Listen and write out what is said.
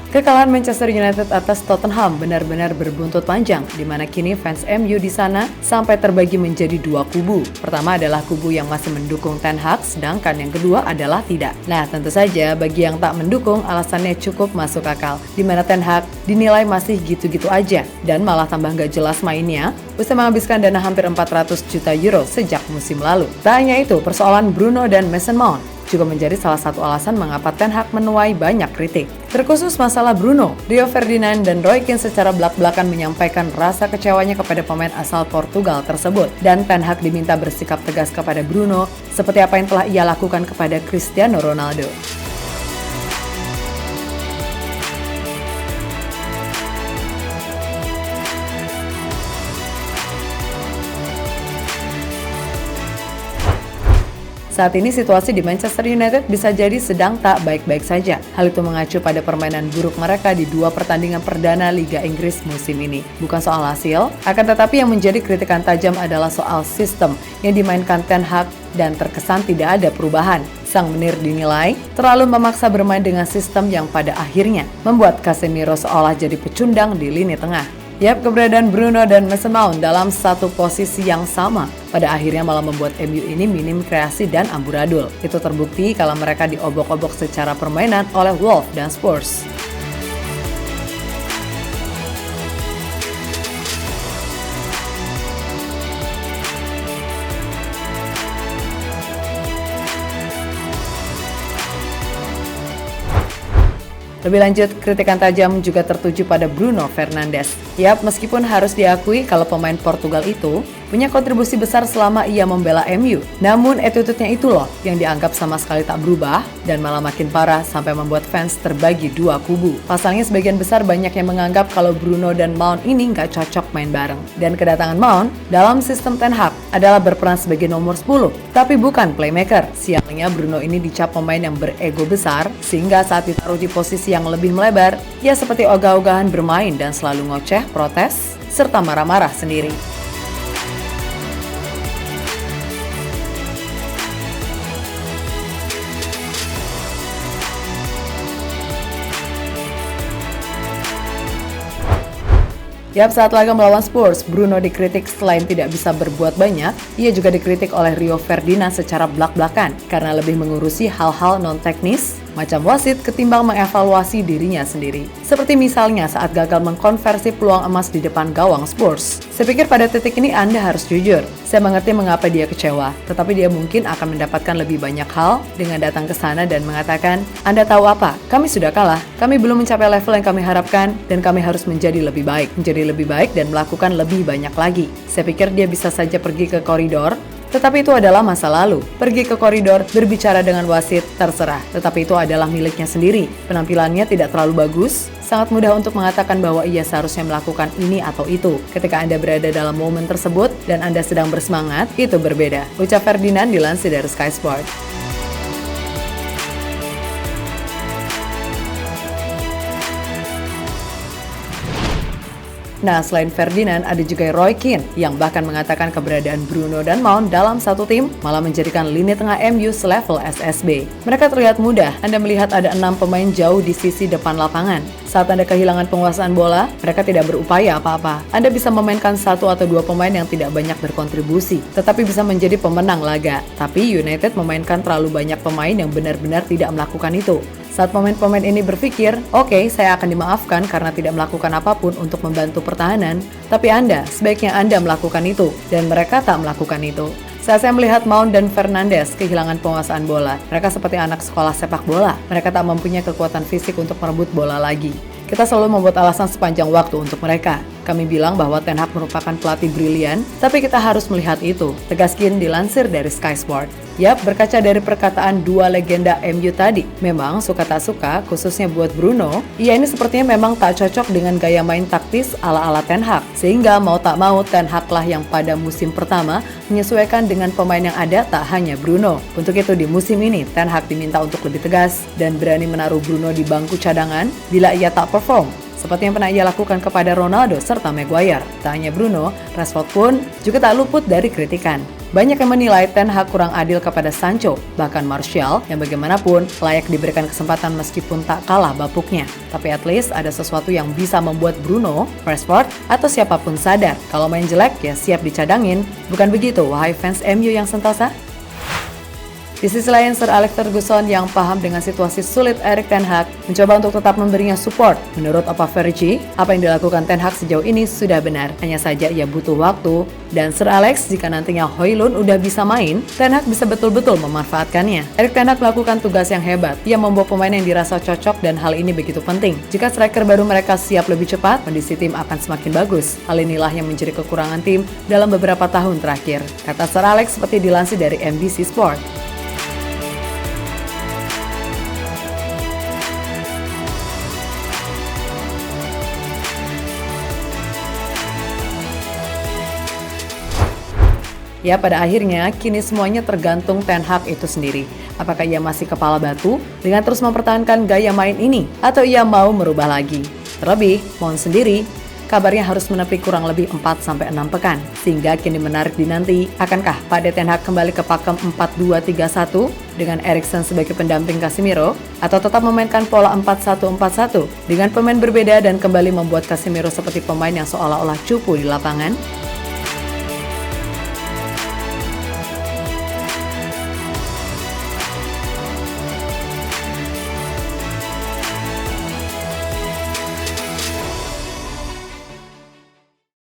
Kekalahan Manchester United atas Tottenham benar-benar berbuntut panjang, di mana kini fans MU di sana sampai terbagi menjadi dua kubu. Pertama adalah kubu yang masih mendukung Ten Hag, sedangkan yang kedua adalah tidak. Nah, tentu saja bagi yang tak mendukung, alasannya cukup masuk akal, di mana Ten Hag dinilai masih gitu-gitu aja, dan malah tambah gak jelas mainnya, usai menghabiskan dana hampir 400 juta euro sejak musim lalu. Tak hanya itu, persoalan Bruno dan Mason Mount juga menjadi salah satu alasan mengapa Ten Hag menuai banyak kritik. Terkhusus masalah Bruno, Rio Ferdinand dan Roy Keane secara belak-belakan menyampaikan rasa kecewanya kepada pemain asal Portugal tersebut. Dan Ten Hag diminta bersikap tegas kepada Bruno, seperti apa yang telah ia lakukan kepada Cristiano Ronaldo. Saat ini situasi di Manchester United bisa jadi sedang tak baik-baik saja. Hal itu mengacu pada permainan buruk mereka di dua pertandingan perdana Liga Inggris musim ini. Bukan soal hasil, akan tetapi yang menjadi kritikan tajam adalah soal sistem yang dimainkan Ten Hag dan terkesan tidak ada perubahan. Sang menir dinilai terlalu memaksa bermain dengan sistem yang pada akhirnya membuat Casemiro seolah jadi pecundang di lini tengah. Keberadaan Bruno dan Mason Mount dalam satu posisi yang sama pada akhirnya malah membuat MU ini minim kreasi dan amburadul. Itu terbukti kalau mereka diobok-obok secara permainan oleh Wolves dan Spurs. Lebih lanjut, kritikan tajam juga tertuju pada Bruno Fernandes. Meskipun harus diakui kalau pemain Portugal itu punya kontribusi besar selama ia membela MU. Namun attitude-nya itu loh yang dianggap sama sekali tak berubah dan malah makin parah sampai membuat fans terbagi dua kubu. Pasalnya sebagian besar banyak yang menganggap kalau Bruno dan Mount ini nggak cocok main bareng. Dan kedatangan Mount dalam sistem Ten Hag adalah berperan sebagai nomor 10, tapi bukan playmaker. Sialnya Bruno ini dicap pemain yang berego besar, sehingga saat ditaruh di posisi yang lebih melebar, ia seperti ogah-ogahan bermain dan selalu ngoceh, protes, serta marah-marah sendiri. Saat laga melawan Spurs, Bruno dikritik selain tidak bisa berbuat banyak, ia juga dikritik oleh Rio Ferdinand secara belak-belakan karena lebih mengurusi hal-hal non-teknis macam wasit ketimbang mengevaluasi dirinya sendiri. Seperti misalnya saat gagal mengkonversi peluang emas di depan gawang Spurs. Saya pikir pada titik ini Anda harus jujur. Saya mengerti mengapa dia kecewa, tetapi dia mungkin akan mendapatkan lebih banyak hal dengan datang ke sana dan mengatakan, Anda tahu apa? Kami sudah kalah. Kami belum mencapai level yang kami harapkan dan kami harus menjadi lebih baik dan melakukan lebih banyak lagi. Saya pikir dia bisa saja pergi ke koridor, tetapi itu adalah masa lalu. Pergi ke koridor, berbicara dengan wasit, terserah. Tetapi itu adalah miliknya sendiri. Penampilannya tidak terlalu bagus, sangat mudah untuk mengatakan bahwa ia seharusnya melakukan ini atau itu. Ketika Anda berada dalam momen tersebut dan Anda sedang bersemangat, itu berbeda. Ucap Ferdinand dilansir dari Sky Sport. Nah, selain Ferdinand, ada juga Roy Keane yang bahkan mengatakan keberadaan Bruno dan Mount dalam satu tim malah menjadikan lini tengah MU selevel SSB. Mereka terlihat mudah. Anda melihat ada 6 pemain jauh di sisi depan lapangan. Saat Anda kehilangan penguasaan bola, mereka tidak berupaya apa-apa. Anda bisa memainkan 1 atau 2 pemain yang tidak banyak berkontribusi, tetapi bisa menjadi pemenang laga. Tapi United memainkan terlalu banyak pemain yang benar-benar tidak melakukan itu. Saat pemain-pemain ini berpikir, oke, saya akan dimaafkan karena tidak melakukan apapun untuk membantu pertahanan, tapi sebaiknya Anda melakukan itu, dan mereka tak melakukan itu. Saat saya melihat Mount dan Fernandes kehilangan penguasaan bola, mereka seperti anak sekolah sepak bola. Mereka tak mempunyai kekuatan fisik untuk merebut bola lagi. Kita selalu membuat alasan sepanjang waktu untuk mereka. Kami bilang bahwa Ten Hag merupakan pelatih brilian, tapi kita harus melihat itu. Tegas Keane dilansir dari Sky Sport. Berkaca dari perkataan dua legenda MU tadi, memang suka tak suka, khususnya buat Bruno, ia ini sepertinya memang tak cocok dengan gaya main taktis ala-ala Ten Hag. Sehingga mau tak mau Ten Hag lah yang pada musim pertama menyesuaikan dengan pemain yang ada, tak hanya Bruno. Untuk itu di musim ini, Ten Hag diminta untuk lebih tegas dan berani menaruh Bruno di bangku cadangan bila ia tak perform. Seperti yang pernah ia lakukan kepada Ronaldo serta Maguire. Tak hanya Bruno, Rashford pun juga tak luput dari kritikan. Banyak yang menilai Ten Hag kurang adil kepada Sancho, bahkan Martial yang bagaimanapun layak diberikan kesempatan meskipun tak kalah bapuknya. Tapi at least ada sesuatu yang bisa membuat Bruno, Rashford, atau siapapun sadar kalau main jelek ya siap dicadangin. Bukan begitu, wahai fans MU yang sentosa? Di sisi lain, Sir Alex Ferguson yang paham dengan situasi sulit Erik ten Hag mencoba untuk tetap memberinya support. Menurut Opa Fergie, apa yang dilakukan Ten Hag sejauh ini sudah benar. Hanya saja ia butuh waktu. Dan Sir Alex, jika nantinya Højlund udah bisa main, Ten Hag bisa betul-betul memanfaatkannya. Erik ten Hag melakukan tugas yang hebat. Ia membawa pemain yang dirasa cocok dan hal ini begitu penting. Jika striker baru mereka siap lebih cepat, kondisi tim akan semakin bagus. Hal inilah yang menjadi kekurangan tim dalam beberapa tahun terakhir. Kata Sir Alex seperti dilansir dari NBC Sport. Ya, pada akhirnya, kini semuanya tergantung Ten Hag itu sendiri. Apakah ia masih kepala batu dengan terus mempertahankan gaya main ini, atau ia mau merubah lagi? Terlebih, Mount sendiri, kabarnya harus menepi kurang lebih 4-6 pekan. Sehingga kini menarik dinanti, akankah Pak Ten Hag kembali ke pakem 4-2-3-1 dengan Eriksen sebagai pendamping Casemiro, atau tetap memainkan pola 4-1-4-1 dengan pemain berbeda dan kembali membuat Casemiro seperti pemain yang seolah-olah cupu di lapangan?